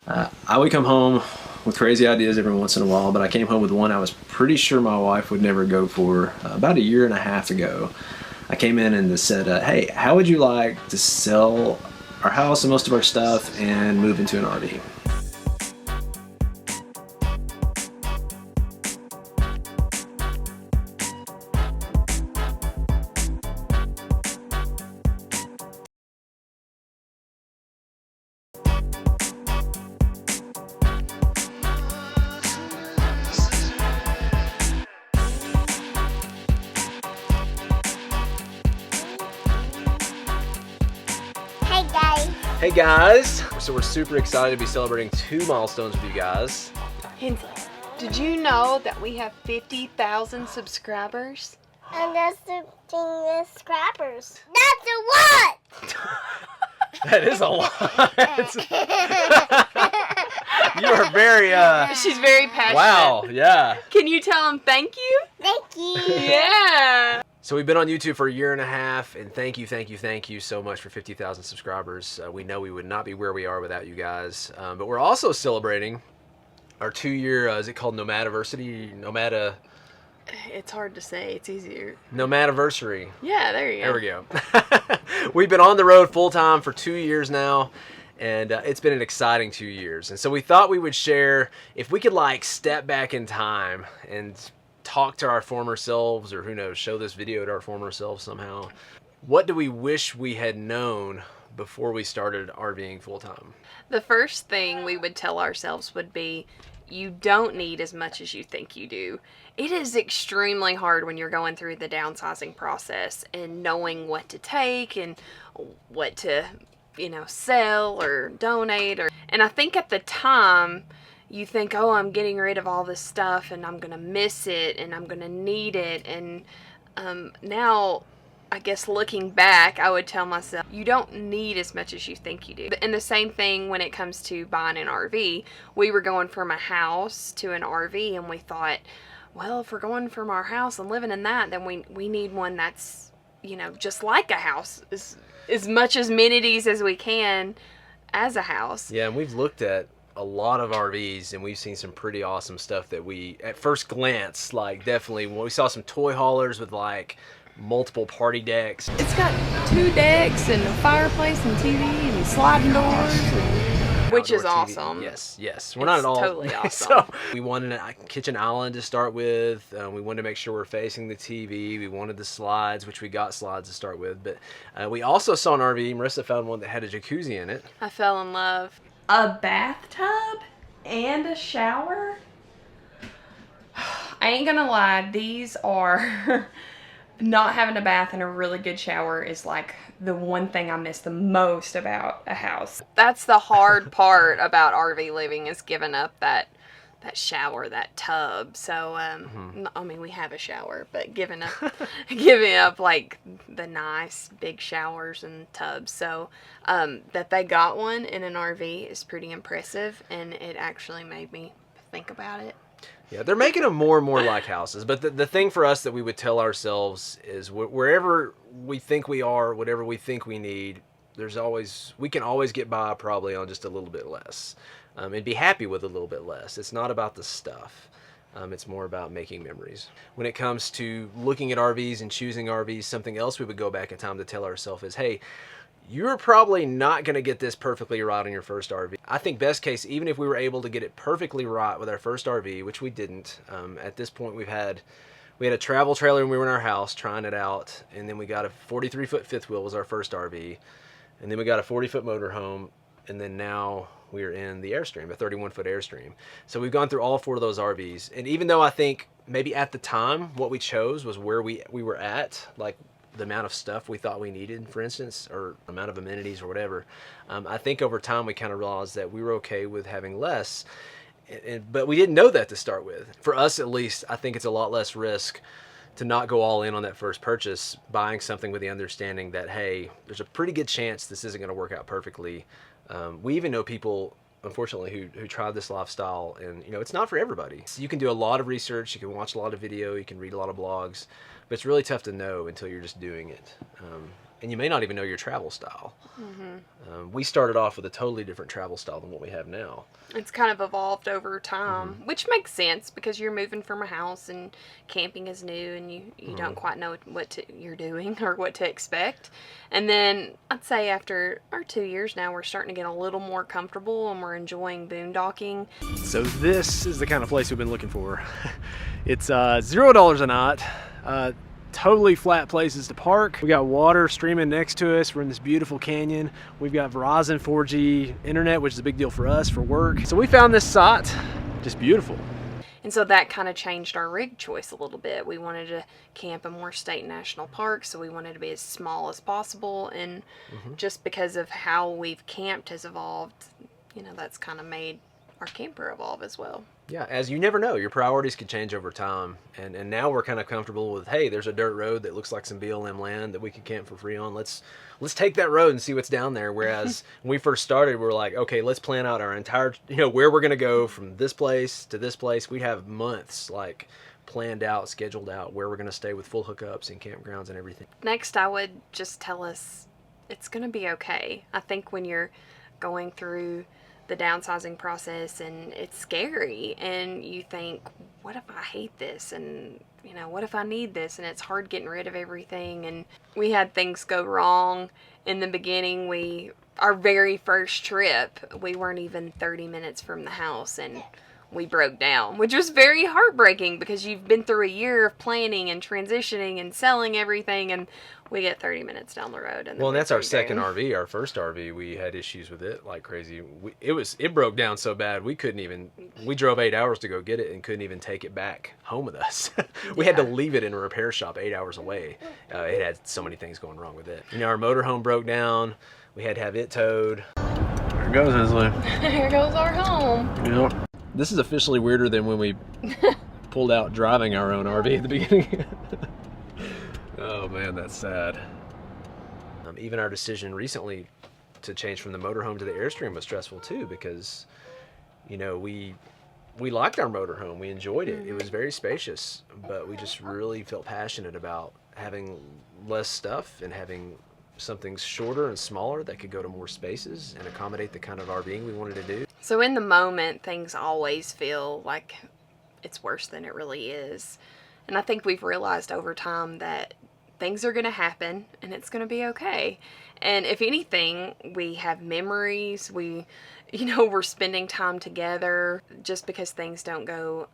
I would come home with crazy ideas every once in a while, but I came home with one I was pretty sure my wife would never go for about a year and a half ago. I came in and said, hey, how would you like to sell our house and most of our stuff and move into an RV? Hey guys! So we're super excited to be celebrating 2 milestones with you guys. Hensley, did you know that we have 50,000 subscribers? And that's the thing is scrappers. That's a what? That is a lot. You are very, She's very passionate. wow, yeah. Can you tell him thank you? Thank you. Yeah. So we've been on YouTube for a year and a half, and thank you so much for 50,000 subscribers. We know we would not be where we are without you guys. But we're also celebrating our 2-year, is it called Nomadiversary? It's hard to say. It's easier. Nomadiversary. Yeah, there you go. There we go. We've been on the road full time for 2 years now, and it's been an exciting 2 years. And so we thought we would share, if we could like step back in time and talk to our former selves, or who knows, show this video to our former selves somehow. What do we wish we had known before we started RVing full time? The first thing we would tell ourselves would be, you don't need as much as you think you do. It is extremely hard when you're going through the downsizing process and knowing what to take and what to, sell or donate. And I think at the time, you think, oh, I'm getting rid of all this stuff and I'm going to miss it and I'm going to need it. And now, I guess looking back, I would tell myself, you don't need as much as you think you do. And the same thing when it comes to buying an RV. We were going from a house to an RV and we thought, well, if we're going from our house and living in that, then we need one that's, just like a house, as much amenities as we can as a house. Yeah, and we've looked at a lot of RVs and we've seen some pretty awesome stuff that we, at first glance, like definitely, when we saw some toy haulers with like multiple party decks. It's got 2 decks and a fireplace and TV and sliding doors, which is awesome. Yes. We're not at all. Totally awesome. So we wanted a kitchen island to start with. We wanted to make sure we're facing the TV. We wanted the slides, which we got slides to start with. But we also saw an RV. Marissa found one that had a jacuzzi in it. I fell in love. A bathtub and a shower? I ain't gonna lie, these are not having a bath and a really good shower is like the one thing I miss the most about a house. That's the hard part about RV living, is giving up that shower, that tub. So I mean, we have a shower, but giving up like the nice big showers and tubs. So that they got one in an RV is pretty impressive, and it actually made me think about it. Yeah, they're making them more and more like houses. But the thing for us that we would tell ourselves is wherever we think we are, whatever we think we need, we can always get by probably on just a little bit less. And be happy with a little bit less. It's not about the stuff. It's more about making memories. When it comes to looking at RVs and choosing RVs, something else we would go back in time to tell ourselves is, hey, you're probably not going to get this perfectly right on your first RV. I think best case, even if we were able to get it perfectly right with our first RV, which we didn't, at this point we had a travel trailer when we were in our house trying it out, and then we got a 43-foot fifth wheel was our first RV, and then we got a 40-foot motorhome, and then now we're in the Airstream, a 31-foot Airstream. So we've gone through all 4 of those RVs, and even though I think maybe at the time what we chose was where we were at, like the amount of stuff we thought we needed, for instance, or amount of amenities or whatever, I think over time we kind of realized that we were okay with having less, but we didn't know that to start with. For us at least, I think it's a lot less risk to not go all in on that first purchase, buying something with the understanding that, hey, there's a pretty good chance this isn't going to work out perfectly. We even know people, unfortunately, who try this lifestyle, and it's not for everybody. So you can do a lot of research, you can watch a lot of video, you can read a lot of blogs, but it's really tough to know until you're just doing it. and you may not even know your travel style. We started off with a totally different travel style than what we have now. It's kind of evolved over time, which makes sense because you're moving from a house and camping is new and you don't quite know you're doing or what to expect. And then I'd say after our 2 years now, we're starting to get a little more comfortable and we're enjoying boondocking. So this is the kind of place we've been looking for. It's $0 a night. Totally flat places to park. We got water streaming next to us. We're in this beautiful canyon. We've got Verizon 4G internet, which is a big deal for us for work. So we found this site, just beautiful. And so that kind of changed our rig choice a little bit. We wanted to camp in more state and national parks, so we wanted to be as small as possible. And just because of how we've camped has evolved, you know, that's kind of made our camper evolve as well. Yeah, as you never know, your priorities can change over time. And now we're kind of comfortable with, hey, there's a dirt road that looks like some BLM land that we can camp for free on. Let's take that road and see what's down there. Whereas when we first started, we were like, okay, let's plan out our entire, where we're going to go from this place to this place. We'd have months like planned out, scheduled out where we're going to stay with full hookups and campgrounds and everything. Next, I would just tell us it's going to be okay. I think when you're going through the downsizing process and it's scary and you think, what if I hate this, and what if I need this, and it's hard getting rid of everything. And we had things go wrong in the beginning. Our very first trip, we weren't even 30 minutes from the house and we broke down, which was very heartbreaking because you've been through a year of planning and transitioning and selling everything, and we get 30 minutes down the road. And that's our second RV. Our first RV, we had issues with it like crazy. It broke down so bad we drove 8 hours to go get it and couldn't even take it back home with us. We had to leave it in a repair shop 8 hours away. It had so many things going wrong with it. Our motorhome broke down. We had to have it towed. There goes Inslee. Here goes our home. Yep. This is officially weirder than when we pulled out driving our own RV at the beginning. Oh man, that's sad. Even our decision recently to change from the motorhome to the Airstream was stressful too, because we liked our motorhome, we enjoyed it. It was very spacious, but we just really felt passionate about having less stuff and having something shorter and smaller that could go to more spaces and accommodate the kind of RVing we wanted to do. So in the moment, things always feel like it's worse than it really is. And I think we've realized over time that things are going to happen and it's going to be okay. And if anything, we have memories. We're spending time together. Just because things don't go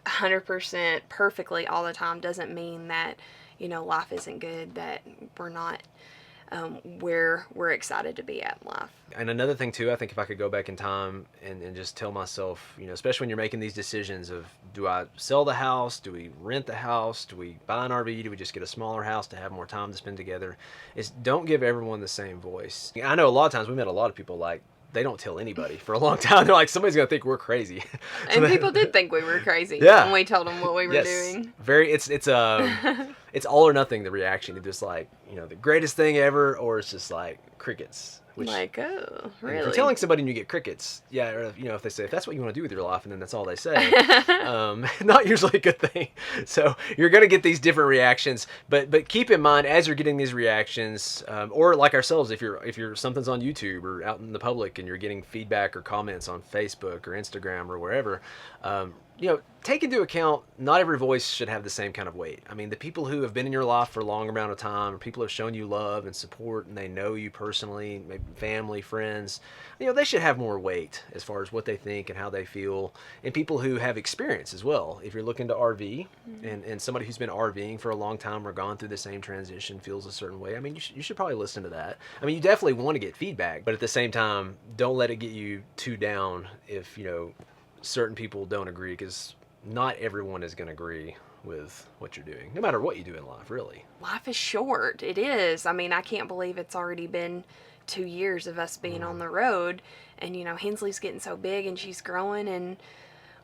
100% perfectly all the time doesn't mean that, life isn't good, that we're not where we're excited to be at in life. And another thing too, I think if I could go back in time and just tell myself, especially when you're making these decisions of, do I sell the house? Do we rent the house? Do we buy an RV? Do we just get a smaller house to have more time to spend together? Is don't give everyone the same voice. I know a lot of times we met a lot of people like, they don't tell anybody for a long time. They're like, somebody's going to think we're crazy. And people did think we were crazy when we told them what we were doing. It's all or nothing, the reaction. It's just like, the greatest thing ever, or it's just like crickets. Which, like, oh, really? If you're telling somebody and you get crickets, yeah, or, if they say, if that's what you want to do with your life, and then that's all they say, not usually a good thing. So you're going to get these different reactions, but keep in mind as you're getting these reactions, or like ourselves, if you're something's on YouTube or out in the public and you're getting feedback or comments on Facebook or Instagram or wherever, take into account not every voice should have the same kind of weight. I mean, the people who have been in your life for a long amount of time, or people who have shown you love and support, and they know you personally, maybe family, friends, they should have more weight as far as what they think and how they feel. And people who have experience as well. If you're looking to RV, and somebody who's been RVing for a long time or gone through the same transition feels a certain way, I mean, you should probably listen to that. I mean, you definitely want to get feedback, but at the same time, don't let it get you too down if, certain people don't agree, because not everyone is going to agree with what you're doing, no matter what you do in life, really. Life is short. It is. I mean, I can't believe it's already been 2 years of us being on the road, and Hensley's getting so big and she's growing, and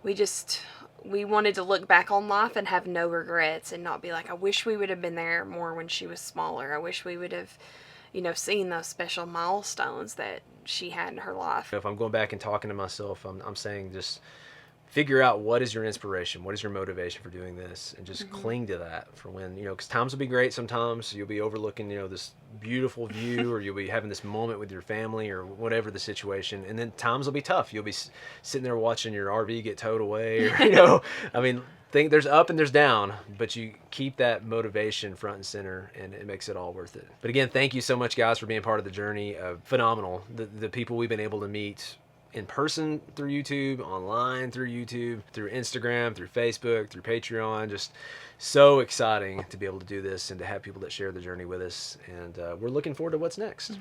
we wanted to look back on life and have no regrets and not be like, I wish we would have been there more when she was smaller. I wish we would have seen those special milestones that she had in her life. If I'm going back and talking to myself, I'm saying just figure out what is your inspiration, what is your motivation for doing this, and just cling to that for when, because times will be great sometimes. You'll be overlooking, this beautiful view, or you'll be having this moment with your family or whatever the situation. And then times will be tough. You'll be sitting there watching your RV get towed away, or, there's up and there's down, but you keep that motivation front and center, and it makes it all worth it. But again, thank you so much, guys, for being part of the journey. Phenomenal. The people we've been able to meet in person through YouTube, online through YouTube, through Instagram, through Facebook, through Patreon. Just so exciting to be able to do this and to have people that share the journey with us. And we're looking forward to what's next.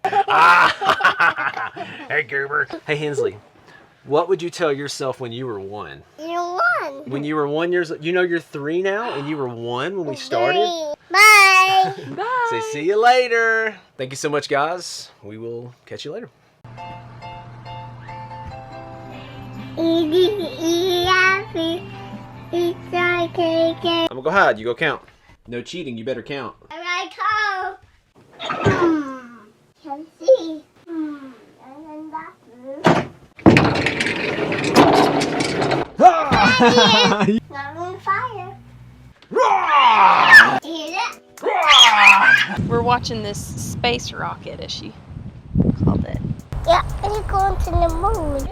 Hey, Goober. Hey, Hensley. What would you tell yourself when you were 1? You're 1. When you were 1 years old? You're 3 now, and you were 1 when we started? 3. Bye. Bye. Say see you later. Thank you so much, guys. We will catch you later. I'm gonna go hide. You go count. No cheating. You better count. I can see. And then that's not on fire. Hear that? We're watching this space rocket, as she called it. Yeah, it's going to the moon.